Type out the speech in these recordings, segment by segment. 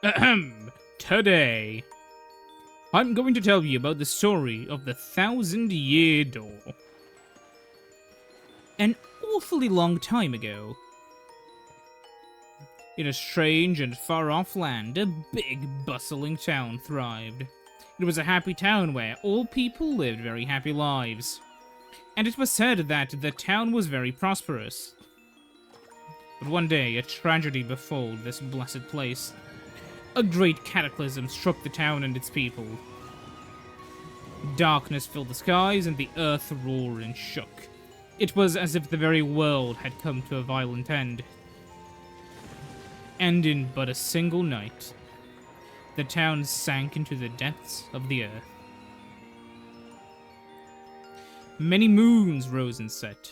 Ahem. Today, I'm going to tell you about the story of the 1,000-Year Door. An awfully long time ago, in a strange and far-off land, a big, bustling town thrived. It was a happy town where all people lived very happy lives. And it was said that the town was very prosperous. But one day, a tragedy befell this blessed place. A great cataclysm struck the town and its people. Darkness filled the skies, and the earth roared and shook. It was as if the very world had come to a violent end. And in but a single night, the town sank into the depths of the earth. Many moons rose and set.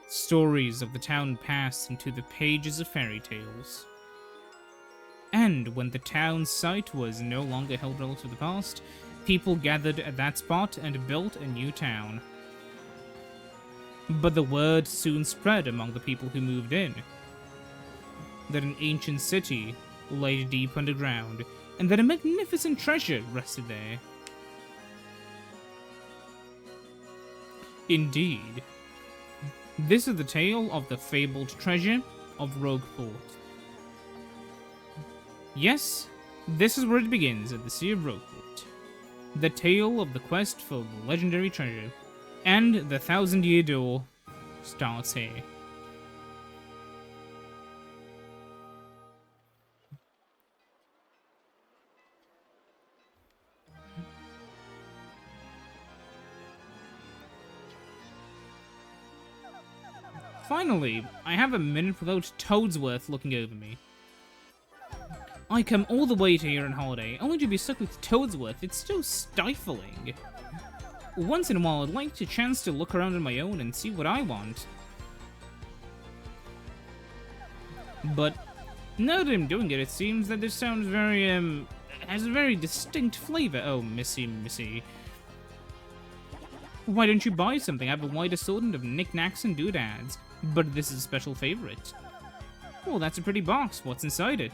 Stories of the town passed into the pages of fairy tales. And when the town's site was no longer held relative to the past, people gathered at that spot and built a new town. But the word soon spread among the people who moved in that an ancient city lay deep underground, and that a magnificent treasure rested there. Indeed, this is the tale of the fabled treasure of Rogueport. Yes, this is where it begins at the Sea of Rogueport. The tale of the quest for the legendary treasure and the 1,000-Year Door starts here. Finally, I have a minute without Toadsworth looking over me. I come all the way to here on holiday, only to be stuck with Toadsworth. It's so stifling. Once in a while, I'd like a chance to look around on my own and see what I want. But now that I'm doing it, it seems that this sounds very, has a very distinct flavor. Oh, Missy. Why don't you buy something? I have a wide assortment of knickknacks and doodads, but this is a special favorite. Oh, that's a pretty box. What's inside it?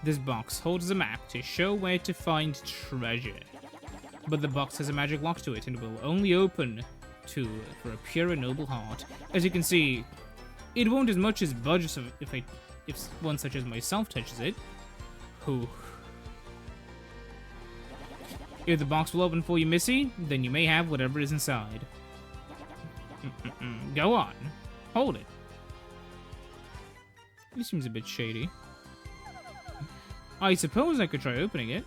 This box holds a map to show where to find treasure. But the box has a magic lock to it and will only open for a pure and noble heart. As you can see, it won't as much as budge if one such as myself touches it. Whew. If the box will open for you, Missy, then you may have whatever is inside. Go on. Hold it. This seems a bit shady. I suppose I could try opening it.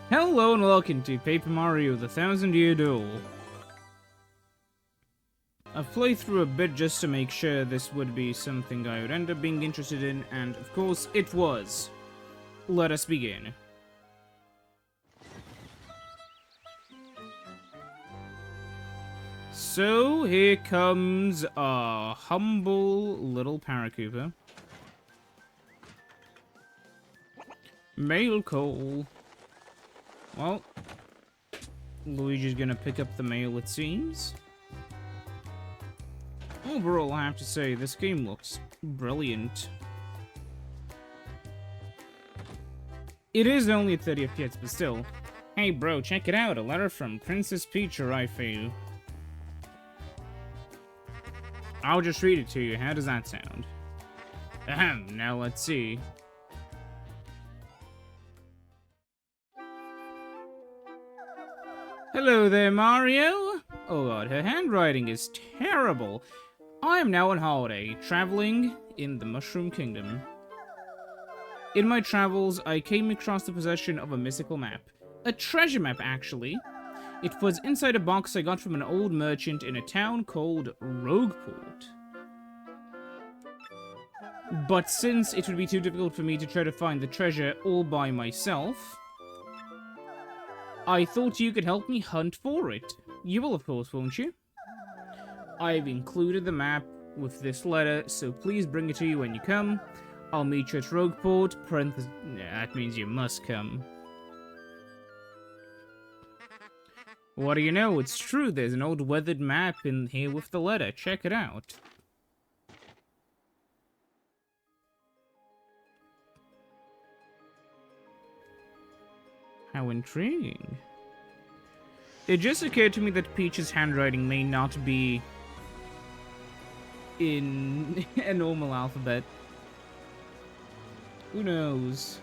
Hello and welcome to Paper Mario: The 1,000-Year Door. I've played through a bit just to make sure this would be something I would end up being interested in, and of course it was. Let us begin. So here comes our humble little Paracooper. Mail call. Well, Luigi's gonna pick up the mail, it seems. Overall, I have to say, this game looks brilliant. It is only at 30 FPS, but still. Hey bro, check it out, a letter from Princess Peach arrived for you. I'll just read it to you, how does that sound? Ahem, now let's see. Hello there, Mario! Oh god, her handwriting is terrible. I am now on holiday, traveling in the Mushroom Kingdom. In my travels, I came across the possession of a mystical map. A treasure map, actually. It was inside a box I got from an old merchant in a town called Rogueport. But since it would be too difficult for me to try to find the treasure all by myself, I thought you could help me hunt for it. You will, of course, won't you? I've included the map with this letter, so please bring it to you when you come. I'll meet you at Rogueport, that means you must come. What do you know? It's true, there's an old weathered map in here with the letter. Check it out. How intriguing. It just occurred to me that Peach's handwriting may not be in a normal alphabet. Who knows?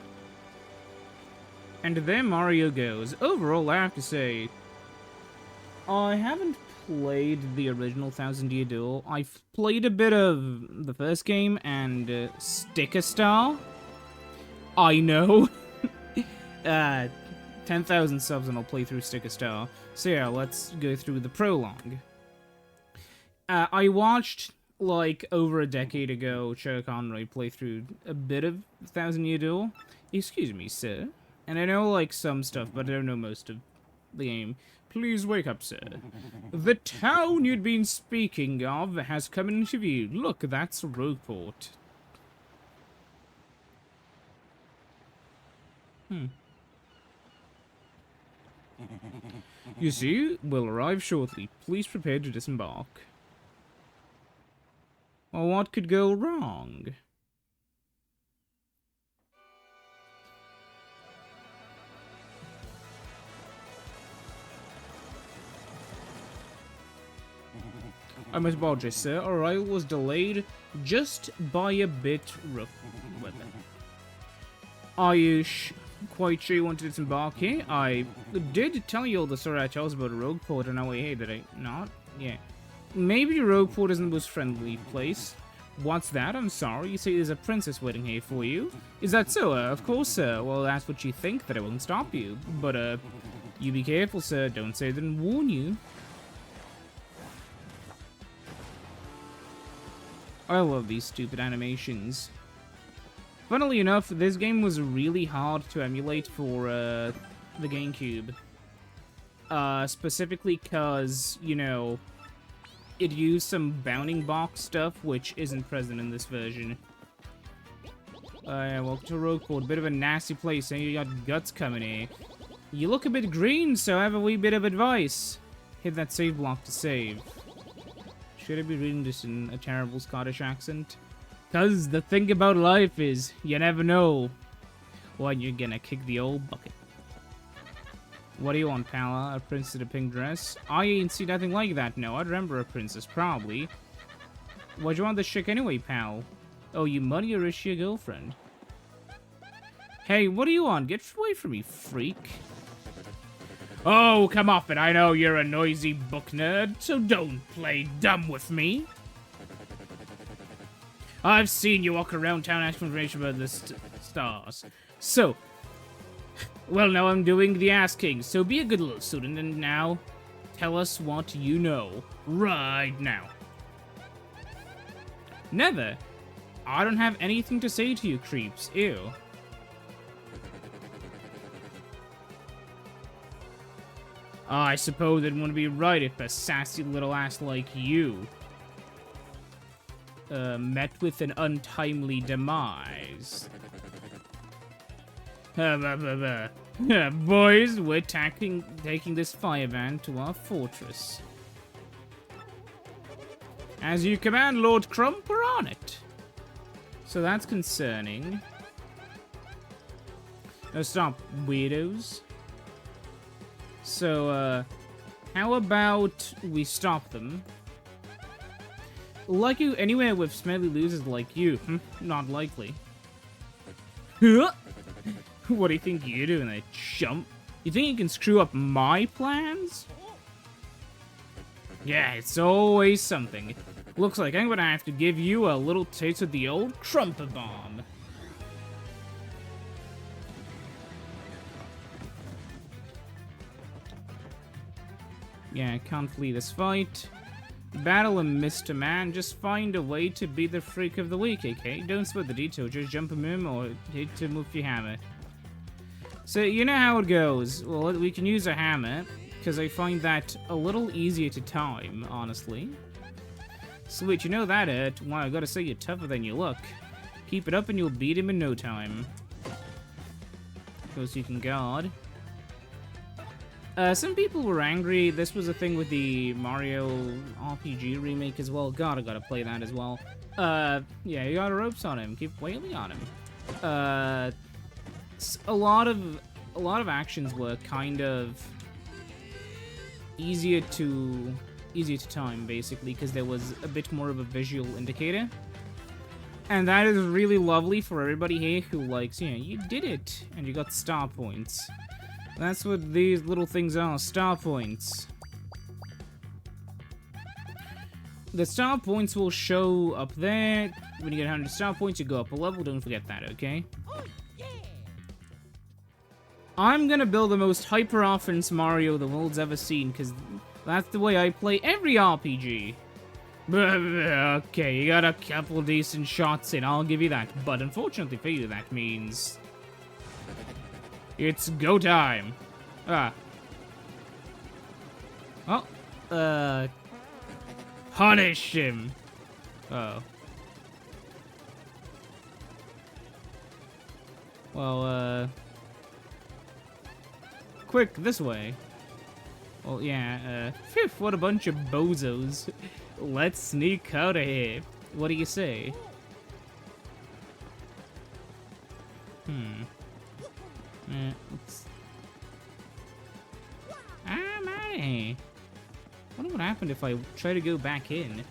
And there Mario goes. Overall, I have to say, I haven't played the original Thousand Year Duel. I've played a bit of the first game and Sticker Star. I know. 10,000 subs and I'll play through Sticker Star. So yeah, let's go through the prologue. I watched, like, over a decade ago, Chuck Conroy play through a bit of Thousand Year Duel. Excuse me, sir. And I know, like, some stuff, but I don't know most of the game. Please wake up, sir. The town you'd been speaking of has come into view. Look, that's Rogueport. You see, we'll arrive shortly. Please prepare to disembark. Well, what could go wrong? I must apologize, sir. Our arrival was delayed just by a bit rough weather. Are you quite sure you want to disembark here? I did tell you all the story I told about Rogueport on our way here, did I not? Yeah. Maybe Rogueport isn't the most friendly place. What's that? I'm sorry. You say there's a princess waiting here for you. Is that so? Of course, sir. Well, that's what you think, that I won't stop you. But, you be careful, sir. Don't say I didn't warn you. I love these stupid animations. Funnily enough, this game was really hard to emulate for the GameCube. Specifically because, you know, it used some bounding box stuff, which isn't present in this version. Welcome to Rogueport. Bit of a nasty place, and you got guts coming here. You look a bit green, so I have a wee bit of advice. Hit that save block to save. Should I be reading this in a terrible Scottish accent? Cause the thing about life is, you never know when you're gonna kick the old bucket. What do you want, pal? A princess in a pink dress? I ain't seen nothing like that, no. I'd remember a princess, probably. Why'd you want this chick anyway, pal? Oh, you money, or is she a girlfriend? Hey, what do you want? Get away from me, freak. Oh, come off it. I know you're a noisy book nerd, so don't play dumb with me. I've seen you walk around town asking information about the stars. So, well, now I'm doing the asking, so be a good little student, and now, tell us what you know, right now. Never. I don't have anything to say to you, creeps. Ew. I suppose it wouldn't be right if a sassy little ass like you met with an untimely demise. Boys, we're taking this fireman to our fortress. As you command, Lord Crump, we're on it. So that's concerning. Now stop, weirdos. So, how about we stop them? Like you anywhere with smelly losers like you. Not likely. What do you think you're doing there, chump? You think you can screw up my plans? Yeah, it's always something. Looks like I'm gonna have to give you a little taste of the old Trumper Bomb. Yeah, I can't flee this fight. Battle him, Mr. Man. Just find a way to be the freak of the week, okay? Don't split the detail, just jump him or hit him with your hammer. So, you know how it goes. Well, we can use a hammer, because I find that a little easier to time, honestly. Sweet, you know that, well, I gotta say you're tougher than you look. Keep it up and you'll beat him in no time. Because you can guard. Some people were angry. This was a thing with the Mario RPG remake as well. God, I gotta play that as well. Yeah, you got ropes on him. Keep wailing on him. A lot of actions were kind of easier to time, basically, because there was a bit more of a visual indicator. And that is really lovely for everybody here who likes, you know, you did it, and you got star points. That's what these little things are, star points. The star points will show up there. When you get 100 star points, you go up a level, don't forget that, okay? I'm gonna build the most hyper offense Mario the world's ever seen, because that's the way I play every RPG. Okay, you got a couple decent shots in, I'll give you that. But unfortunately for you, that means it's go time. Punish him. Oh. Well, quick, this way. Well, yeah, phew, what a bunch of bozos. Let's sneak out of here. What do you say? I'm out of here. Wonder what happened if I try to go back in.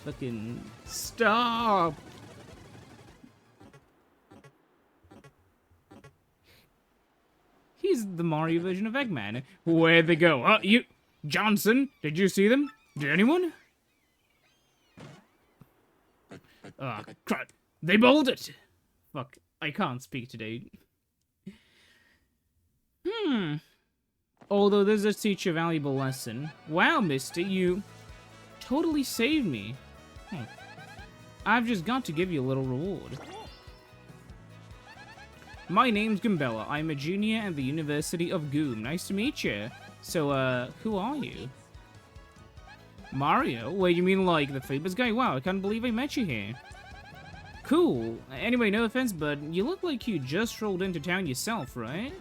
Fucking stop. He's the Mario version of Eggman. Where'd they go? You... Johnson, did you see them? Did anyone? Crap. They bowled it! Fuck, I can't speak today. Although this does teach a valuable lesson. Wow, mister, you totally saved me. I've just got to give you a little reward. My name's Gumbella. I'm a junior at the University of Goom. Nice to meet you. So, who are you? Mario? Wait, you mean like the famous guy? Wow, I can't believe I met you here. Cool. Anyway, no offense, but you look like you just rolled into town yourself, right?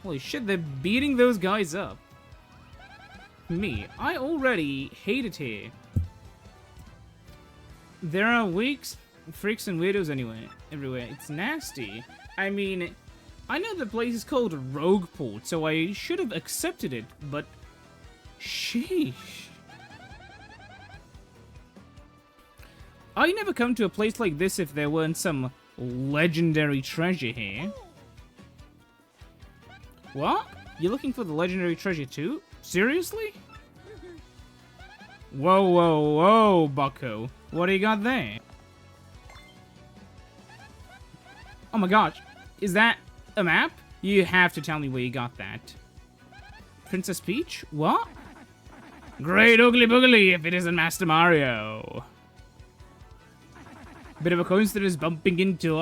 Holy shit, they're beating those guys up. Me, I already hate it here. There are freaks and weirdos everywhere. It's nasty. I mean, I know the place is called Rogueport, so I should have accepted it, but sheesh. I'd never come to a place like this if there weren't some legendary treasure here. What? You're looking for the legendary treasure too? Seriously? Whoa, whoa, whoa, bucko. What do you got there? Oh my gosh. Is that a map? You have to tell me where you got that. Princess Peach? What? Great oogly boogly if it isn't Master Mario. Bit of a coincidence bumping into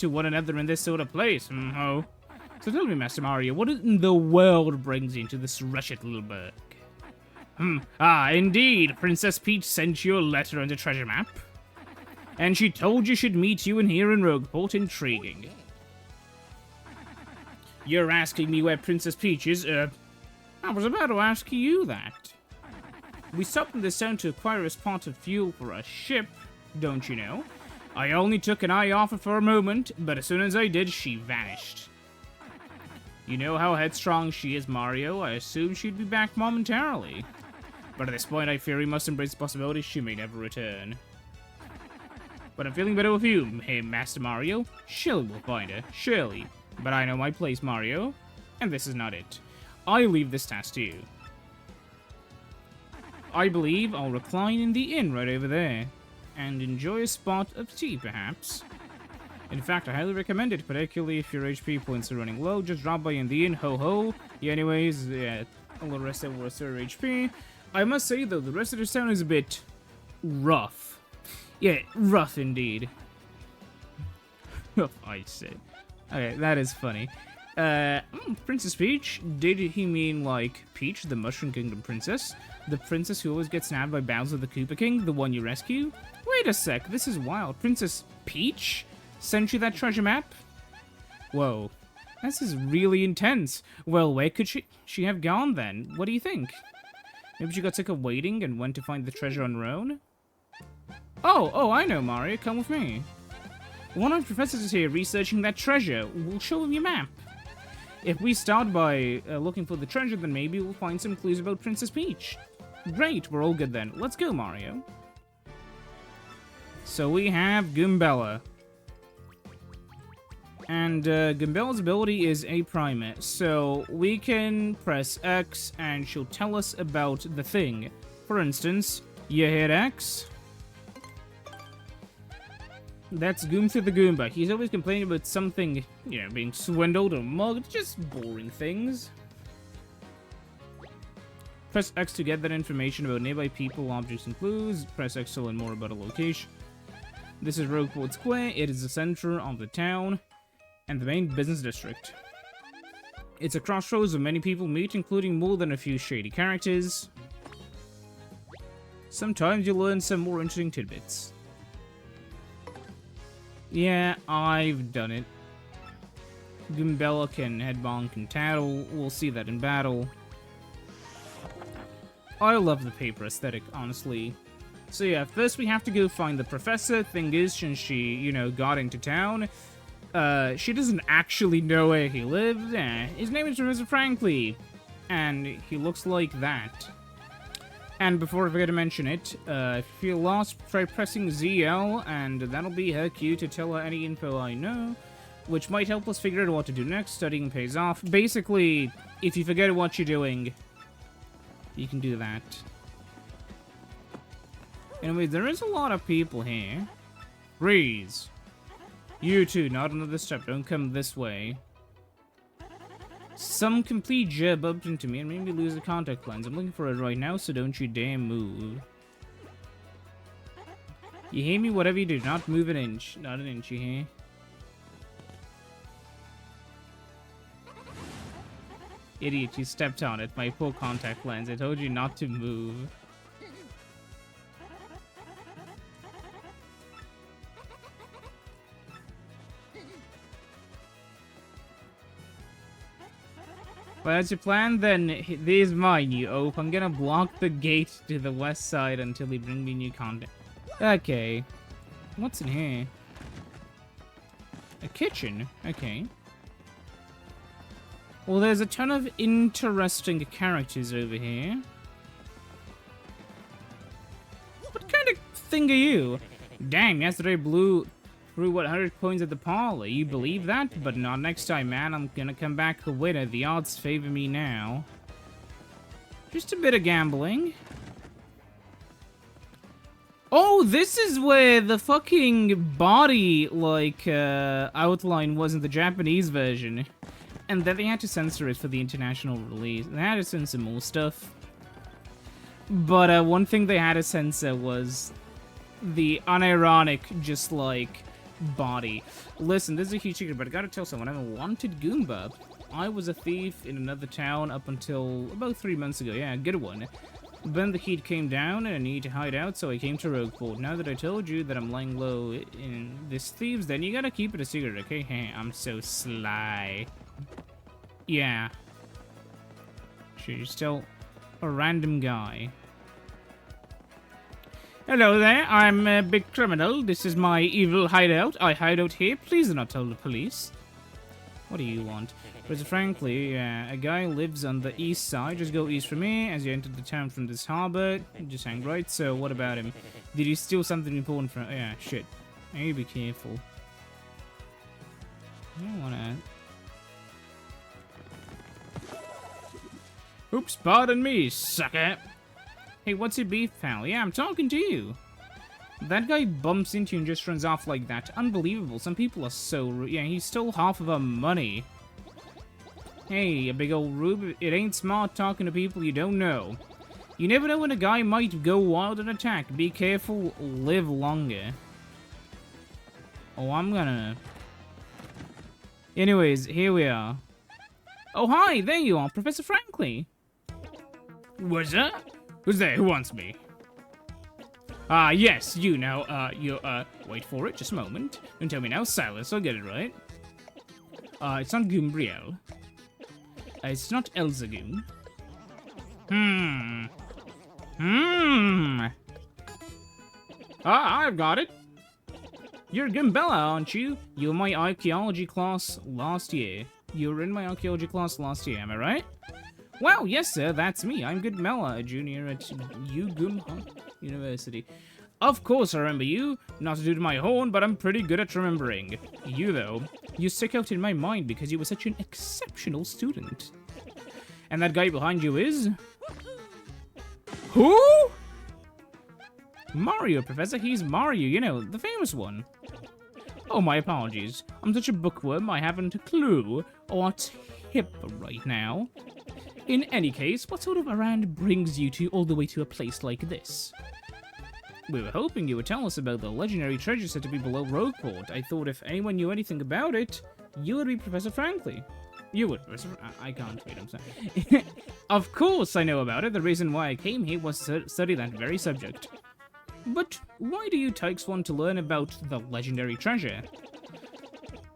one another in this sort of place. So tell me, Master Mario, what in the world brings you into this wretched little burg? Indeed, Princess Peach sent you a letter and a treasure map. And she told you she'd meet you in here in Rogueport. Intriguing. You're asking me where Princess Peach is? I was about to ask you that. We stopped in this town to acquire a spot of fuel for a ship, don't you know? I only took an eye off her for a moment, but as soon as I did, she vanished. You know how headstrong she is, Mario. I assumed she'd be back momentarily. But at this point, I fear we must embrace the possibility she may never return. But I'm feeling better with you, hey, Master Mario. Surely we'll find her. Surely. But I know my place, Mario. And this is not it. I leave this task to you. I believe I'll recline in the inn right over there. And enjoy a spot of tea, perhaps. In fact, I highly recommend it, particularly if your HP points are running low. Just drop by in the inn, ho-ho. Yeah, anyways, yeah, all the rest of it was 0 HP. I must say, though, the rest of this town is a bit rough. Yeah, rough indeed. I said. Okay, that is funny. Princess Peach? Did he mean, like, Peach, the Mushroom Kingdom princess? The princess who always gets nabbed by Bowser the Koopa King, the one you rescue? Wait a sec, this is wild. Princess Peach sent you that treasure map? Whoa. This is really intense. Well, where could she have gone then? What do you think? Maybe she got sick of waiting and went to find the treasure on her own? Oh, I know, Mario. Come with me. One of the professors is here researching that treasure. We'll show him your map. If we start by looking for the treasure, then maybe we'll find some clues about Princess Peach. Great, we're all good then. Let's go, Mario. So we have Goombella. And Goombella's ability is a primer, so we can press X and she'll tell us about the thing. For instance, you hit X. That's Goomtha the Goomba. He's always complaining about something, you know, being swindled or mugged, just boring things. Press X to get that information about nearby people, objects, and clues. Press X to learn more about a location. This is Rogueport Square. It is the center of the town and the main business district. It's a crossroads where many people meet, including more than a few shady characters. Sometimes you'll learn some more interesting tidbits. Yeah, I've done it. Goombella can headbonk and tattle. We'll see that in battle. I love the paper aesthetic, honestly. So yeah, first we have to go find the professor. Thing is, since she, you know, got into town, she doesn't actually know where he lives. His name is Professor Frankly, and he looks like that. And before I forget to mention it, if you feel lost, try pressing ZL, and that'll be her cue to tell her any info I know, which might help us figure out what to do next. Studying pays off. Basically, if you forget what you're doing, you can do that. Anyway, there is a lot of people here. Freeze. You two, not another step. Don't come this way. Some complete jerk bumped into me and made me lose the contact lens. I'm looking for it right now, so don't you dare move. You hear me? Whatever you do, not move an inch. Not an inch, you hear? Idiot, you stepped on it. My poor contact lens. I told you not to move. Well, that's your plan, then there's mine, you oaf. I'm gonna block the gate to the west side until you bring me new content. Okay. What's in here? A kitchen? Okay. Well, there's a ton of interesting characters over here. What kind of thing are you? Dang, yesterday blew through 100 coins at the parlor. You believe that? But not next time, man. I'm gonna come back the winner. The odds favor me now. Just a bit of gambling. Oh, this is where the fucking body, like, outline was in the Japanese version. And then they had to censor it for the international release. They had to censor more stuff. But one thing they had to censor was the unironic, just like, body. Listen, this is a huge secret, but I gotta tell someone, I'm a wanted Goomba. I was a thief in another town up until about 3 months ago. Yeah, good one. Then the heat came down and I needed to hide out, so I came to Rogueport. Now that I told you that I'm laying low in this thieves, then you gotta keep it a secret, okay? Hey, I'm so sly. Yeah. She's still a random guy. Hello there, I'm a big criminal. This is my evil hideout. I hide out here. Please do not tell the police. What do you want? But frankly, a guy lives on the east side. Just go east from me as you enter the town from this harbor. Just hang right. So what about him? Did he steal something important from... yeah, shit. Maybe be careful. I don't wanna... Oops, pardon me, sucker. Hey, what's your beef, pal? Yeah, I'm talking to you. That guy bumps into you and just runs off like that. Unbelievable. Some people are so rude. Yeah, he stole half of our money. Hey, a big old rube. It ain't smart talking to people you don't know. You never know when a guy might go wild and attack. Be careful. Live longer. Oh, I'm gonna... Anyways, here we are. Oh, hi, there you are, Professor Franklin. What's that? Who's there? Who wants me? Yes, you now, wait for it, just a moment. Don't tell me now, Silas, I'll get it right. It's not Gumbriel. It's not Elzagoon. I've got it. You're Gumbella, aren't you? You were my archaeology class last year. You were in my archaeology class last year, am I right? Well, yes, sir, that's me. I'm Gumbella, a junior at Ugum University. Of course I remember you. Not to toot my horn, but I'm pretty good at remembering. You, though, you stick out in my mind because you were such an exceptional student. And that guy behind you is... Who? Mario, Professor. He's Mario, you know, the famous one. Oh, my apologies. I'm such a bookworm, I haven't a clue what's hip right now. In any case, what sort of errand brings you all the way to a place like this? We were hoping you would tell us about the legendary treasure said to be below Rogueport. I thought if anyone knew anything about it, you would be Professor Franklin. You would, Professor... I can't read, I'm sorry. Of course I know about it. The reason why I came here was to study that very subject. But why do you tykes want to learn about the legendary treasure?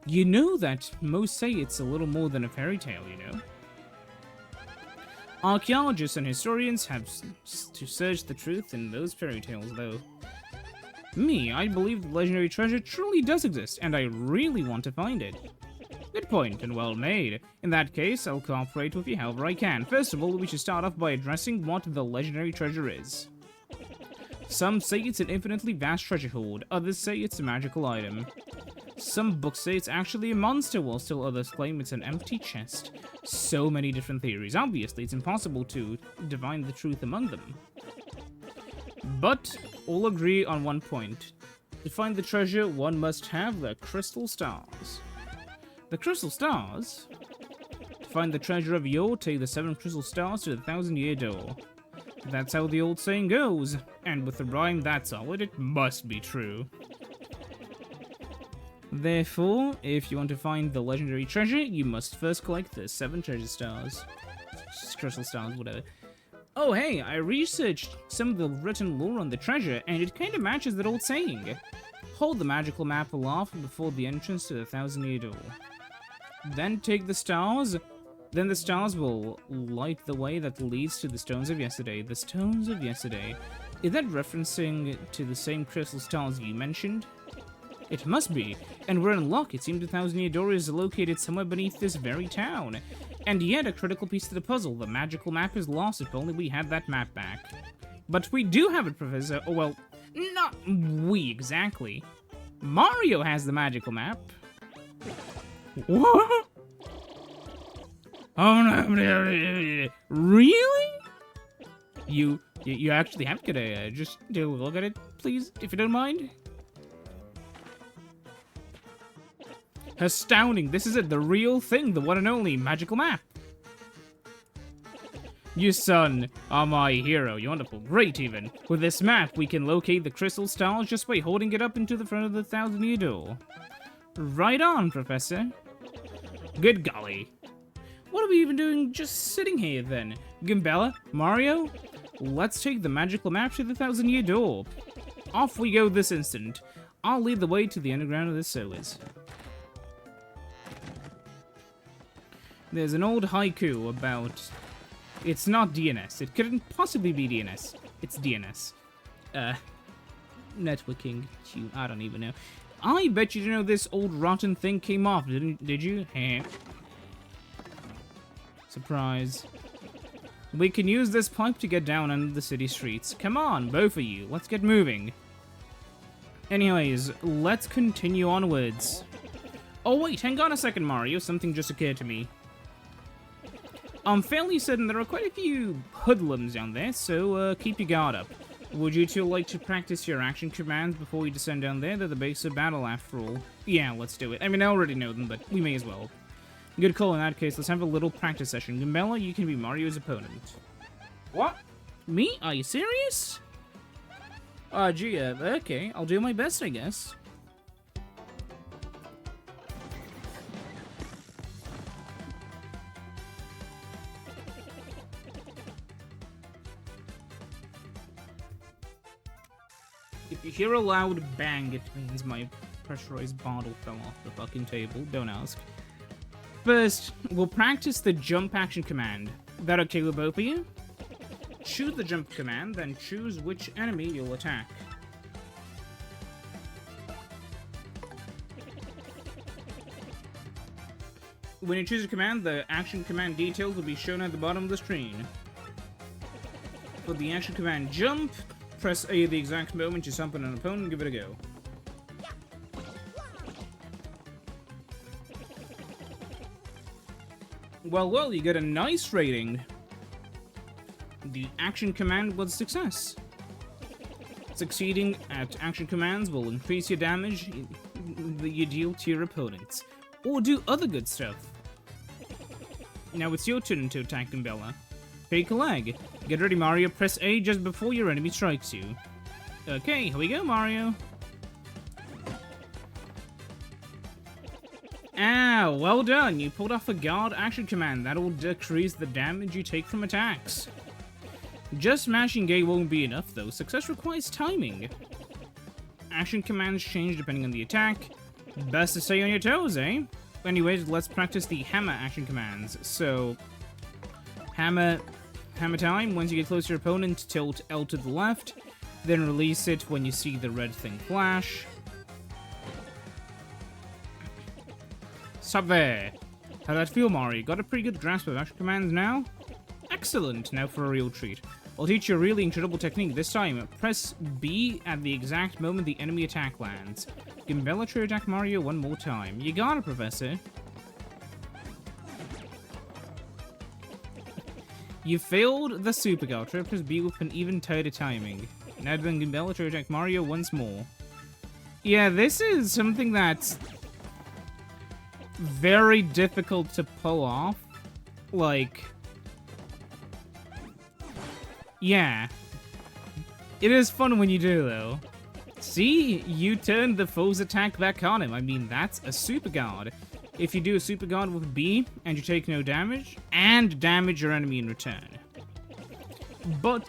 You know that most say it's a little more than a fairy tale, you know? Archaeologists and historians have to search the truth in those fairy tales, though. Me, I believe the legendary treasure truly does exist, and I really want to find it. Good point, and well made. In that case, I'll cooperate with you however I can. First of all, we should start off by addressing what the legendary treasure is. Some say it's an infinitely vast treasure hoard, others say it's a magical item. Some books say it's actually a monster, while still others claim it's an empty chest. So many different theories. Obviously, it's impossible to divine the truth among them. But all agree on one point. To find the treasure, one must have the crystal stars. The crystal stars? To find the treasure of Yore, take the 7 crystal stars to the 1,000-year door. That's how the old saying goes, and with a rhyme that solid, it must be true. Therefore, if you want to find the legendary treasure, you must first collect the 7 treasure stars. Crystal stars, whatever. Oh hey, I researched some of the written lore on the treasure, and it kinda matches that old saying. Hold the magical map aloft before the entrance to the 1,000-year door. Then take the stars. Then the stars will light the way that leads to the stones of yesterday. The stones of yesterday. Is that referencing to the same crystal stars you mentioned? It must be. And we're in luck. It seems the 1,000-year door is located somewhere beneath this very town. And yet, a critical piece to the puzzle. The magical map is lost if only we had that map back. But we do have it, Professor. Oh, well, not we exactly. Mario has the magical map. What? Oh no! Really? You actually have? Could I just take a look at it, please, if you don't mind? Astounding! This is it, the real thing, the one and only magical map. You, son, are my hero. You're wonderful, great even. With this map, we can locate the crystal stars just by holding it up into the front of the 1,000-year door. Right on, Professor. Good golly. What are we even doing just sitting here, then? Gumbella? Mario? Let's take the magical map to the 1,000-year door. Off we go this instant. I'll lead the way to the underground of the sewers. There's an old haiku about... It's not DNS. It couldn't possibly be DNS. It's DNS. Networking. I don't even know. I bet you know this old rotten thing came off, did you? Surprise. We can use this pipe to get down under the city streets. Come on, both of you. Let's get moving. Anyways, let's continue onwards. Oh wait, hang on a second, Mario. Something just occurred to me. I'm fairly certain there are quite a few hoodlums down there, so keep your guard up. Would you two like to practice your action commands before we descend down there? They're the base of battle, after all. Yeah, let's do it. I mean, I already know them, but we may as well. Good call in that case. Let's have a little practice session. Gumbella, you can be Mario's opponent. What? Me? Are you serious? Gee, okay. I'll do my best, I guess. If you hear a loud bang, it means my pressurized bottle fell off the fucking table. Don't ask. First, we'll practice the jump action command. That okay with both of you? Choose the jump command, then choose which enemy you'll attack. When you choose a command, the action command details will be shown at the bottom of the screen. For the action command jump, press A at the exact moment you stomp on an opponent and give it a go. Well, you get a nice rating. The action command was a success. Succeeding at action commands will increase your damage that you deal to your opponents, or do other good stuff. Now it's your turn to attack Gumbella. Take a leg. Get ready, Mario. Press A just before your enemy strikes you. Okay, here we go, Mario. Ah, well done. You pulled off a guard action command. That'll decrease the damage you take from attacks. Just smashing A won't be enough, though. Success requires timing. Action commands change depending on the attack. Best to stay on your toes, eh? Anyways, let's practice the hammer action commands. So, hammer time. Once you get close to your opponent, tilt L to the left. Then release it when you see the red thing flash. Stop there. How'd that feel, Mario? Got a pretty good grasp of action commands now? Excellent. Now for a real treat. I'll teach you a really incredible technique this time. Press B at the exact moment the enemy attack lands. Gumbella to attack Mario one more time. You got it, Professor. You failed the super guard. Try to press B with an even tighter timing. Now then Gumbella to attack Mario once more. Yeah, this is something that's very difficult to pull off. Like, yeah. It is fun when you do, though. See? You turned the foe's attack back on him. I mean, that's a super guard. If you do a super guard with B, and you take no damage, and damage your enemy in return. But,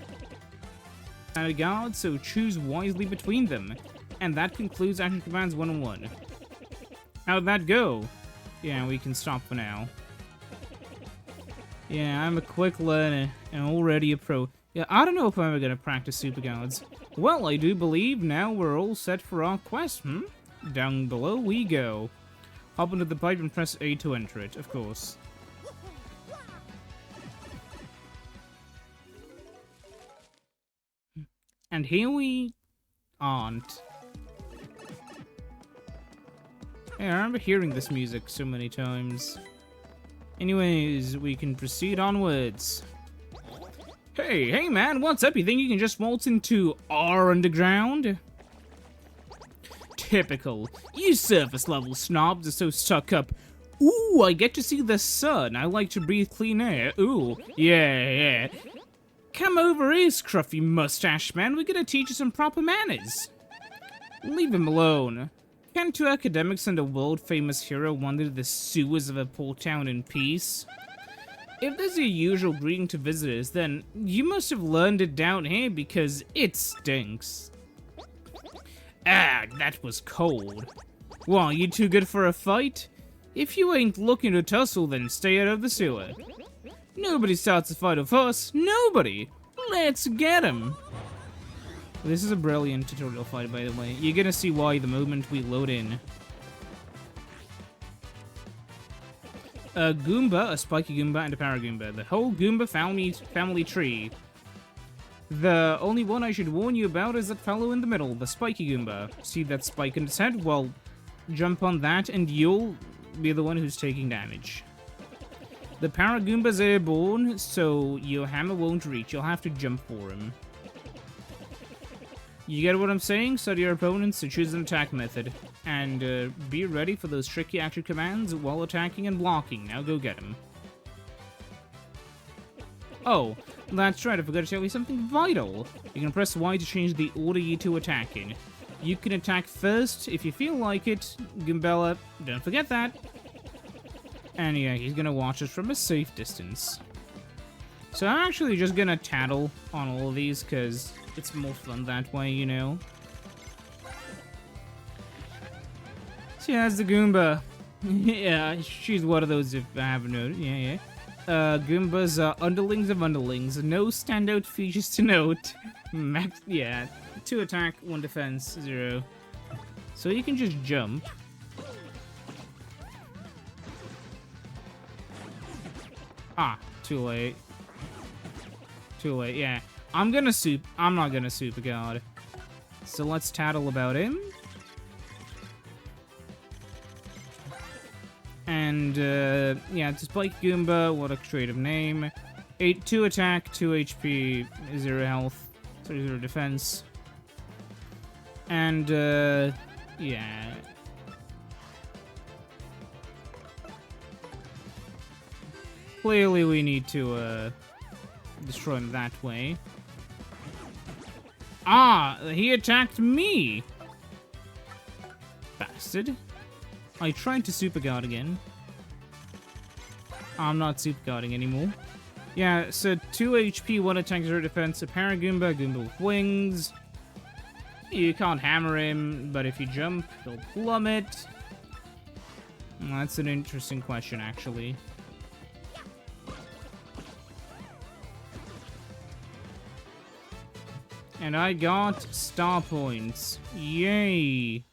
a guard, so choose wisely between them. And that concludes Action Commands 101. How'd that go? Yeah, we can stop for now. Yeah, I'm a quick learner, and already a pro. Yeah, I don't know if I'm ever gonna practice super guards. Well, I do believe now we're all set for our quest, Down below we go. Hop into the pipe and press A to enter it, of course. And here we aren't. Hey, I remember hearing this music so many times. Anyways, we can proceed onwards. Hey man, what's up? You think you can just waltz into our underground? Typical. You surface level snobs are so stuck up. Ooh, I get to see the sun. I like to breathe clean air. Ooh, yeah. Come over here, scruffy mustache man. We're gonna teach you some proper manners. Leave him alone. Can two academics and a world-famous hero wander the sewers of a poor town in peace? If this is your usual greeting to visitors, then you must have learned it down here because it stinks. Ah, that was cold. Well, you too good for a fight? If you ain't looking to tussle, then stay out of the sewer. Nobody starts a fight with us. Nobody. Let's get him. This is a brilliant tutorial fight, by the way. You're gonna see why the moment we load in. A Goomba, a Spiky Goomba, and a Paragoomba. The whole Goomba family tree. The only one I should warn you about is that fellow in the middle, the Spiky Goomba. See that spike in its head? Well, jump on that and you'll be the one who's taking damage. The Paragoomba's airborne, so your hammer won't reach. You'll have to jump for him. You get what I'm saying? Study your opponents to choose an attack method. And be ready for those tricky action commands while attacking and blocking. Now go get him. Oh, that's right, I forgot to tell you something vital. You can press Y to change the order you two attack in. You can attack first if you feel like it. Gumbella, don't forget that. And yeah, he's gonna watch us from a safe distance. So I'm actually just gonna tattle on all of these, because it's more fun that way, you know? She has the Goomba. Yeah, she's one of those if I haven't noticed. Yeah. Goombas are underlings of underlings. No standout features to note. Max, yeah. 2 attack, 1 defense, 0. So you can just jump. Ah, too late. Too late, yeah. I'm not gonna super guard. So let's tattle about him. And, yeah, it's Spike Goomba, what a creative name. 2 attack, 2 HP, 0 health, 0 defense. And, yeah. Clearly we need to, destroy him that way. Ah, he attacked me! Bastard. I tried to super guard again. I'm not super guarding anymore. Yeah, so 2 HP, 1 attack, 0 defense, a Paragoomba, Goomba with wings. You can't hammer him, but if you jump, he'll plummet. Well, that's an interesting question, actually. And I got star points. Yay!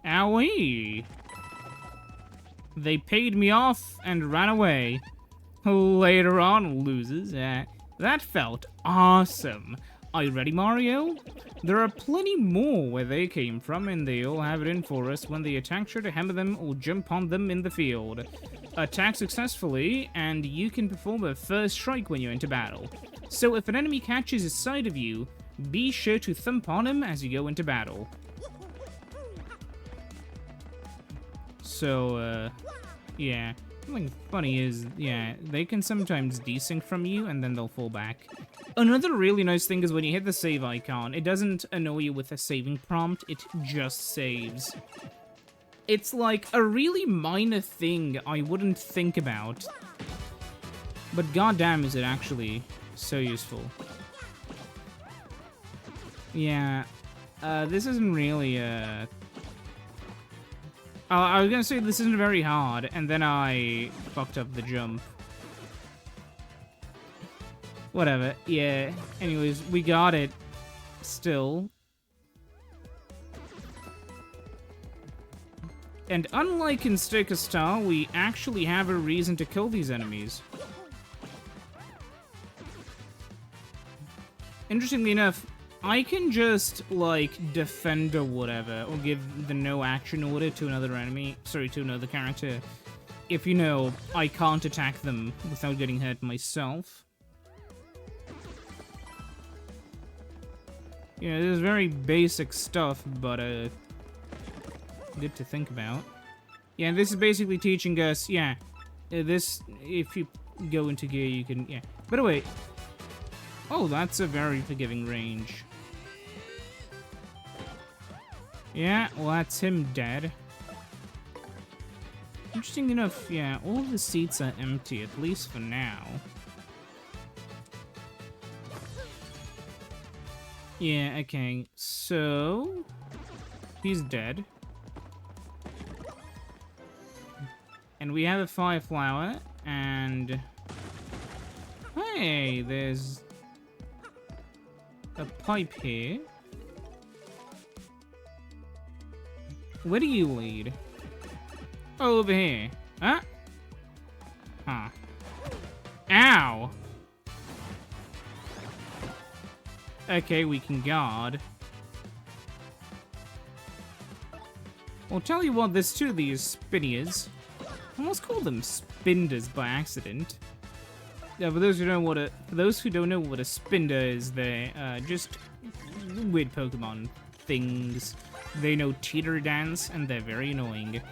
Owie! They paid me off and ran away. Later on, losers. That felt awesome. Are you ready, Mario? There are plenty more where they came from, and they all have it in for us when they attack. Sure to hammer them or jump on them in the field. Attack successfully, and you can perform a first strike when you enter battle. So if an enemy catches a sight of you, be sure to thump on him as you go into battle. So, yeah. Something funny is, yeah, they can sometimes desync from you, and then they'll fall back. Another really nice thing is when you hit the save icon, it doesn't annoy you with a saving prompt, it just saves. It's like a really minor thing I wouldn't think about. But goddamn is it actually so useful. Yeah, this isn't really, I was gonna say this isn't very hard, and then I fucked up the jump. Whatever, yeah. Anyways, we got it. Still. And unlike in Sticker Star, we actually have a reason to kill these enemies. Interestingly enough, I can just, like, defend or whatever, or give the no action order to another enemy, sorry, to another character, if, you know, I can't attack them without getting hurt myself. You know, this is very basic stuff, but, good to think about. Yeah, this is basically teaching us, yeah, this, if you go into gear, you can, yeah. By the way, oh, that's a very forgiving range. Yeah, well, that's him dead. Interesting enough, yeah, all of the seats are empty, at least for now. Yeah, okay, so... he's dead. And we have a fire flower, and... hey, there's... a pipe here. Where do you lead? Oh, over here. Huh? Huh. Ow! Okay, we can guard. I'll tell you what, there's 2 of these spinniers. I almost called them spinders by accident. Yeah, for those who don't know what a spinder is, they're just weird Pokemon things. They know teeter dance, and they're very annoying.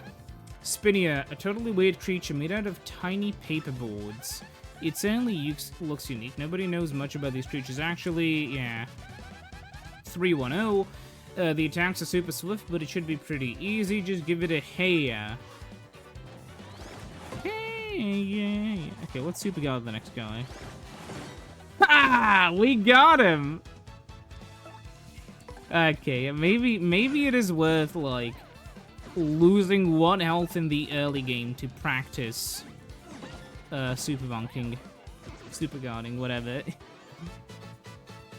Spinnia, a totally weird creature made out of tiny paper boards. It certainly looks unique. Nobody knows much about these creatures. Actually, yeah. 310. The attacks are super swift, but it should be pretty easy. Just give it a hey. Yeah. Okay, let's super guard the next guy. Ah, we got him! Okay, maybe it is worth, like, losing 1 health in the early game to practice super bonking, super guarding, whatever.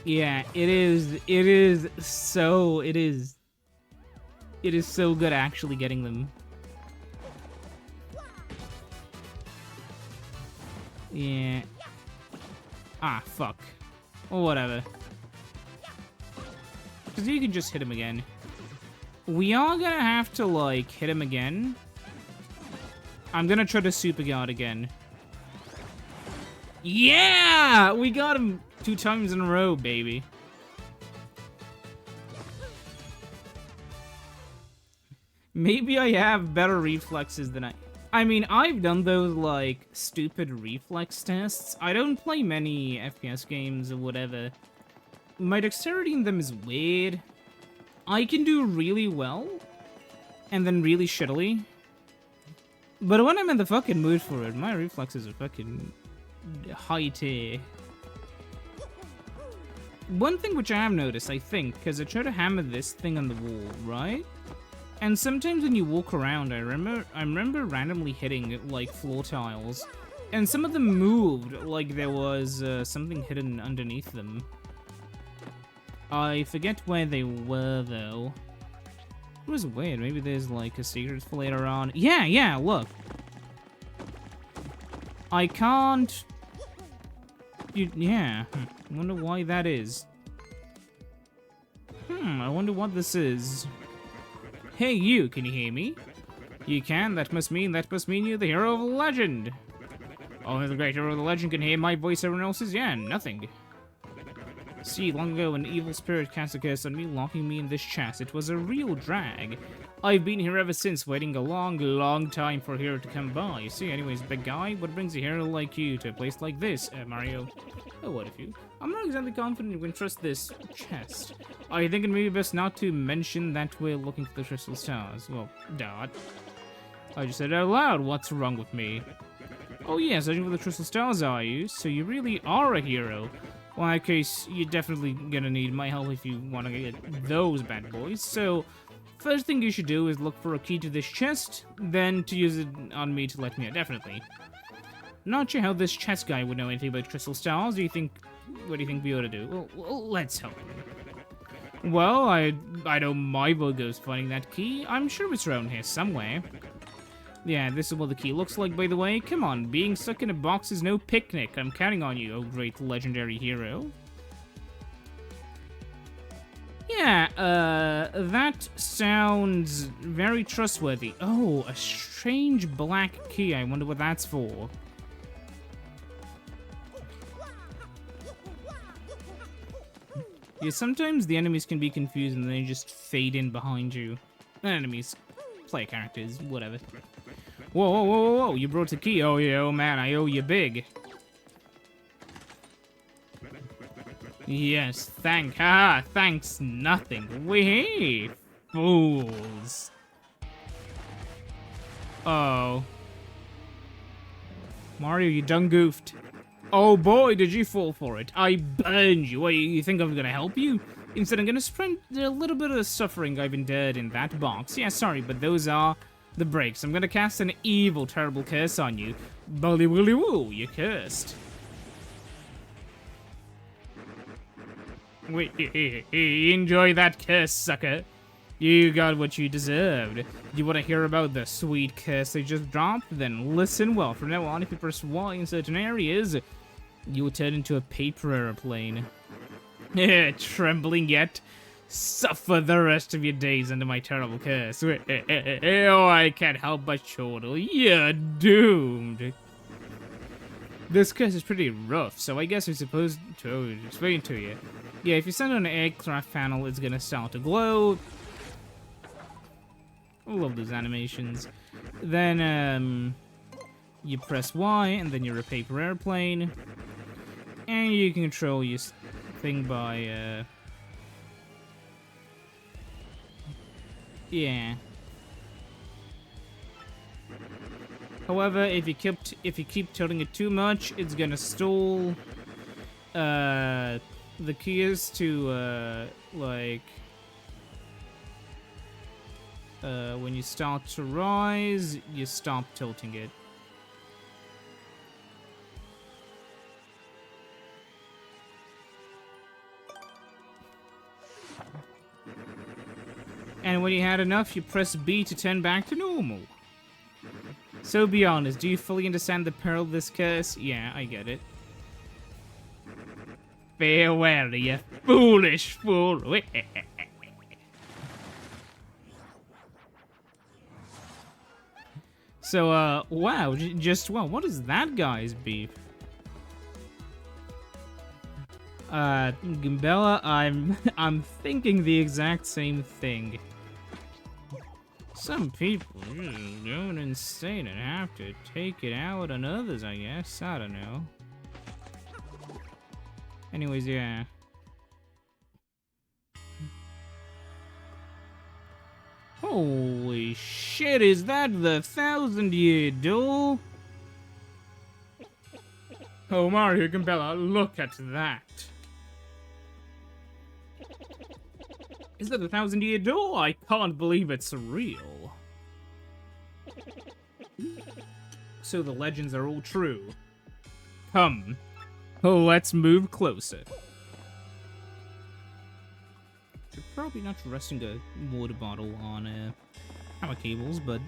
Yeah, it is so good actually getting them. Yeah. Ah, fuck. Or whatever. Because you can just hit him again. We are gonna have to, like, hit him again. I'm gonna try to super guard again. Yeah! We got him 2 times in a row, baby. Maybe I have better reflexes than I mean, I've done those, like, stupid reflex tests. I don't play many FPS games or whatever. My dexterity in them is weird. I can do really well, and then really shittily. But when I'm in the fucking mood for it, my reflexes are fucking high tier. One thing which I have noticed, I think, because I try to hammer this thing on the wall, right? And sometimes when you walk around, I remember randomly hitting, like, floor tiles. And some of them moved, like there was something hidden underneath them. I forget where they were, though. It was weird. Maybe there's, like, a secret for later on. Yeah, look. I can't... Yeah. I wonder why that is. I wonder what this is. Hey, you, can you hear me? You can? That must mean you're the hero of the legend. Only the great hero of the legend can hear my voice, everyone else's? Yeah, nothing. See, long ago, an evil spirit cast a curse on me, locking me in this chest. It was a real drag. I've been here ever since, waiting a long time for a hero to come by. See, anyways, big guy, what brings a hero like you to a place like this, Mario? Oh, what if you? I'm not exactly confident you can trust this chest. I think it may be best not to mention that we're looking for the crystal stars. Well, Dot. I just said it out loud, what's wrong with me? Oh yeah, searching for the crystal stars, are you? So you really are a hero. Well, in that case, you're definitely gonna need my help if you want to get those bad boys. So, first thing you should do is look for a key to this chest, then to use it on me to let me out, definitely. Not sure how this chest guy would know anything about crystal stars. What do you think we ought to do? Well, let's help him. Well, I know my vote goes finding that key. I'm sure it's around here somewhere. Yeah, this is what the key looks like, by the way. Come on, being stuck in a box is no picnic. I'm counting on you, oh great legendary hero. Yeah, that sounds very trustworthy. Oh, a strange black key. I wonder what that's for. Yeah, sometimes the enemies can be confused and they just fade in behind you. Not enemies, player characters, whatever. Whoa, you brought the key. Oh, yeah, oh man, I owe you big. Yes, thanks nothing. Wee fools. Oh. Mario, you done goofed. Oh boy, did you fall for it. I burned you. What, you think I'm gonna help you? Instead, I'm gonna spread a little bit of the suffering I've endured in that box. Yeah, sorry, but those are the breaks. I'm gonna cast an evil, terrible curse on you. Bully willy woo, you're cursed. Wait, enjoy that curse, sucker. You got what you deserved. You want to hear about the sweet curse they just dropped? Then listen well. From now on, if you press Y in certain areas, you will turn into a paper airplane. Trembling yet? Suffer the rest of your days under my terrible curse. Oh, I can't help but chortle. You're doomed. This curse is pretty rough, so I guess we're supposed to explain to you. Yeah, if you send on an aircraft panel, it's gonna start to glow. I love those animations. Then, you press Y, and then you're a paper airplane. And you can control your thing by, yeah. However, if you keep tilting it too much, it's gonna stall. The key is to, like, When you start to rise, you stop tilting it. And when you had enough, you press B to turn back to normal. So be honest, do you fully understand the peril of this curse? Yeah, I get it. Farewell, you foolish fool. So, wow, what is that guy's beef? Gimbella, I'm thinking the exact same thing. Some people just going insane and have to take it out on others, I guess. I don't know. Anyways, yeah. Holy shit, is that the 1,000-year door? Oh, Mario Gimbella, look at that. Is that the 1,000-year door? I can't believe it's real. So the legends are all true. Come, let's move closer. Should probably not resting a water bottle on power cables, but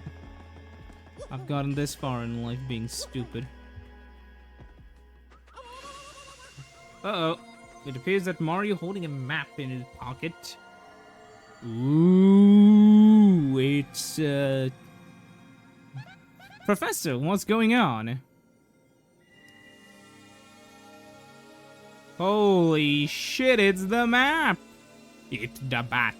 I've gotten this far in life being stupid. Uh-oh. It appears that Mario holding a map in his pocket. Ooh, it's, Professor, what's going on? Holy shit, it's the map! It's the bat.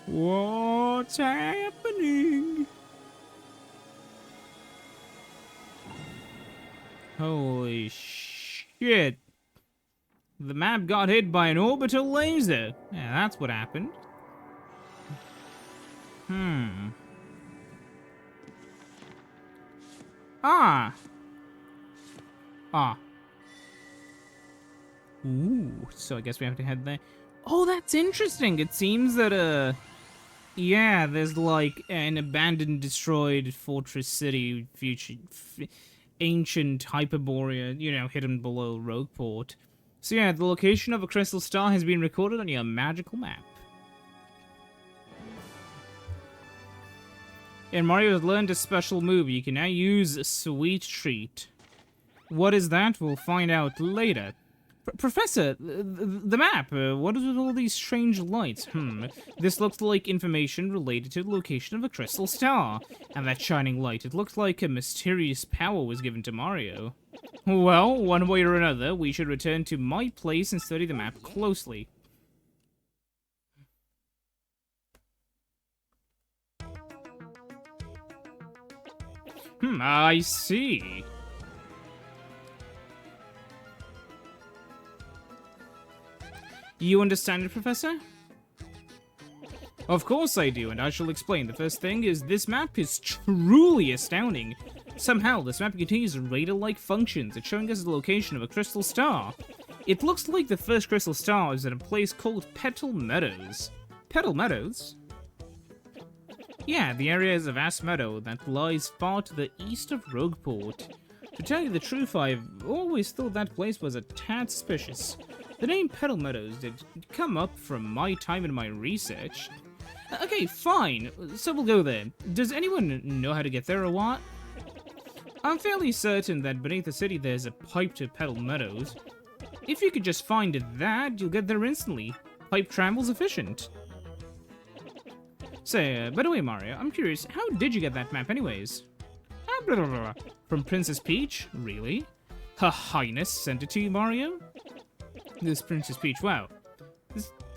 What's happening? Holy shit. The map got hit by an orbital laser. Yeah, that's what happened. Ah. Ooh, so I guess we have to head there. Oh, that's interesting. It seems that, yeah, there's like an abandoned, destroyed fortress city, ancient Hyperborea, you know, hidden below Rogueport. So yeah, the location of a crystal star has been recorded on your magical map. And Mario has learned a special move. You can now use Sweet Treat. What is that? We'll find out later. Professor, the map, what is with all these strange lights? This looks like information related to the location of a crystal star. And that shining light, it looks like a mysterious power was given to Mario. Well, one way or another, we should return to my place and study the map closely. I see. You understand it, Professor? Of course I do, and I shall explain. The first thing is this map is truly astounding. Somehow, this map continues radar-like functions. It's showing us the location of a crystal star. It looks like the first crystal star is at a place called Petal Meadows. Petal Meadows? Yeah, the area is a vast meadow that lies far to the east of Rogueport. To tell you the truth, I've always thought that place was a tad suspicious. The name Petal Meadows did come up from my time in my research. Okay, fine, so we'll go there. Does anyone know how to get there or what? I'm fairly certain that beneath the city there's a pipe to Petal Meadows. If you could just find that, you'll get there instantly. Pipe travel's efficient. Say, by the way, Mario, I'm curious, how did you get that map anyways? Blah, blah, blah. From Princess Peach? Really? Her Highness sent it to you, Mario? This Princess Peach, wow.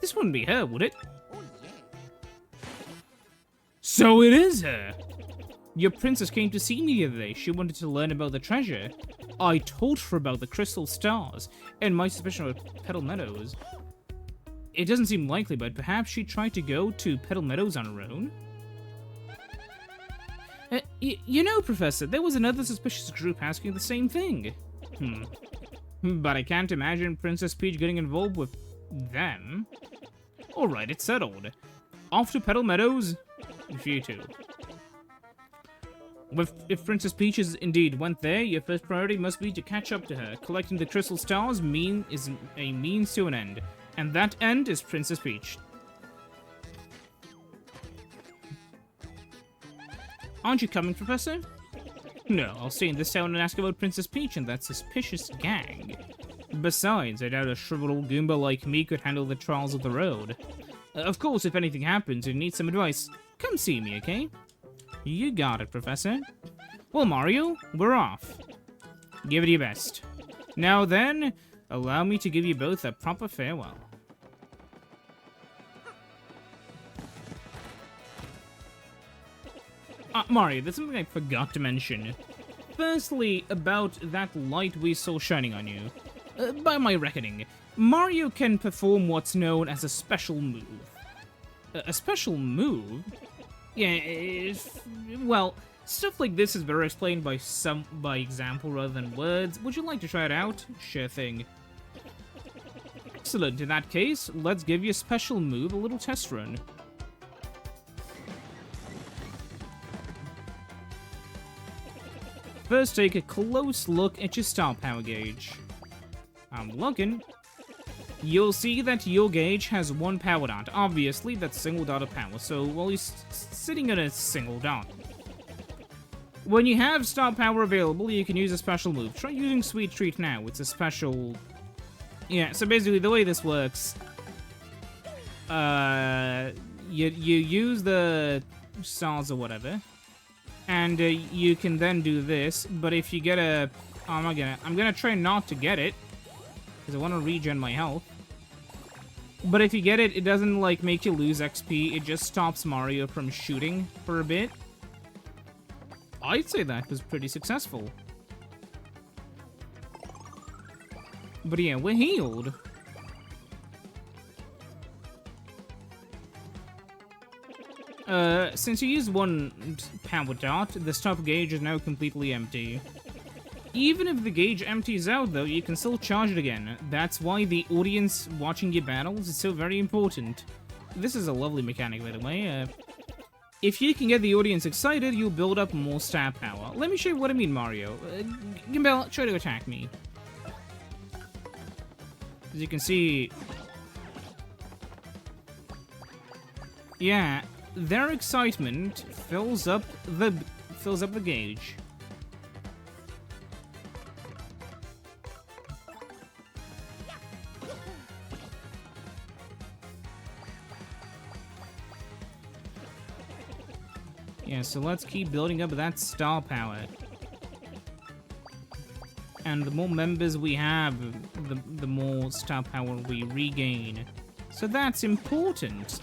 This wouldn't be her, would it? So it is her! Your princess came to see me the other day. She wanted to learn about the treasure. I told her about the crystal stars, and my suspicion of Petal Meadows. It doesn't seem likely, but perhaps she tried to go to Petal Meadows on her own? You know, Professor, there was another suspicious group asking the same thing. But I can't imagine Princess Peach getting involved with them. Alright, it's settled. Off to Petal Meadows for you two. If Princess Peach indeed went there, your first priority must be to catch up to her. Collecting the crystal stars is a means to an end, and that end is Princess Peach. Aren't you coming, Professor? No, I'll stay in this town and ask about Princess Peach and that suspicious gang. Besides, I doubt a shriveled old Goomba like me could handle the trials of the road. Of course, if anything happens and you need some advice, come see me, okay? You got it, Professor. Well, Mario, we're off. Give it your best. Now then, allow me to give you both a proper farewell. Mario, there's something I forgot to mention. Firstly, about that light we saw shining on you. By my reckoning, Mario can perform what's known as a special move. A special move? Yeah, well, stuff like this is better explained by example rather than words. Would you like to try it out? Sure thing. Excellent, in that case, let's give your special move a little test run. First, take a close look at your star power gauge. I'm looking. You'll see that your gauge has one power dot. Obviously, that's single dot of power, so, well, he's sitting on a single dot. When you have star power available, you can use a special move. Try using Sweet Treat now. It's a special... Yeah, so basically, the way this works... You use the stars or whatever, and you can then do this, but if you get a... I'm gonna try not to get it, because I want to regen my health. But if you get it, it doesn't, like, make you lose XP. It just stops Mario from shooting for a bit. I'd say that was pretty successful. But yeah, we're healed. Since you used one power dot, the stop gauge is now completely empty. Even if the gauge empties out, though, you can still charge it again. That's why the audience watching your battles is so very important. This is a lovely mechanic, by the way. If you can get the audience excited, you'll build up more star power. Let me show you what I mean, Mario. Gimbal, try to attack me. As you can see... Yeah, their excitement fills up the gauge. Yeah, so let's keep building up that star power. And the more members we have, the more star power we regain. So that's important.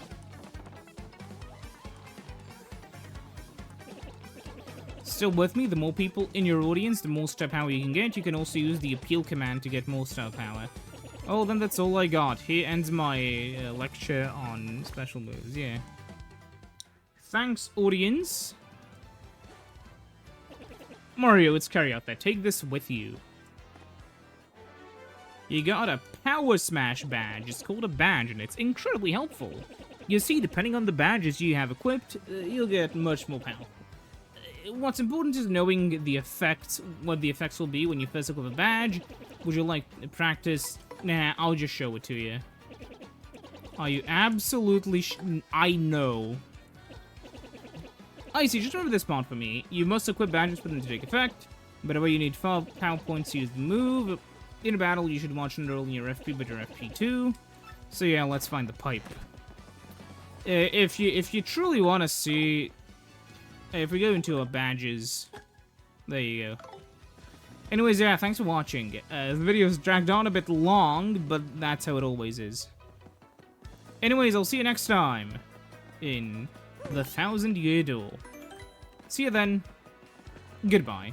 Still with me, the more people in your audience, the more star power you can get. You can also use the appeal command to get more star power. Oh, then that's all I got. Here ends my lecture on special moves, yeah. Thanks, audience. Mario, it's carry out there. Take this with you. You got a Power Smash badge. It's called a badge, and it's incredibly helpful. You see, depending on the badges you have equipped, you'll get much more power. What's important is knowing the effects, what the effects will be when you first equip a badge. Would you like to practice? Nah, I'll just show it to you. Are you absolutely I know. I see, just remember this part for me. You must equip badges for them to take effect. By the way, you need 5 power points to use the move. In a battle, you should watch and roll in your FP, but your FP2. So yeah, let's find the pipe. If you truly want to see... If we go into our badges... There you go. Anyways, yeah, thanks for watching. The video's dragged on a bit long, but that's how it always is. Anyways, I'll see you next time in the 1000-Year Duel. See you then. Goodbye.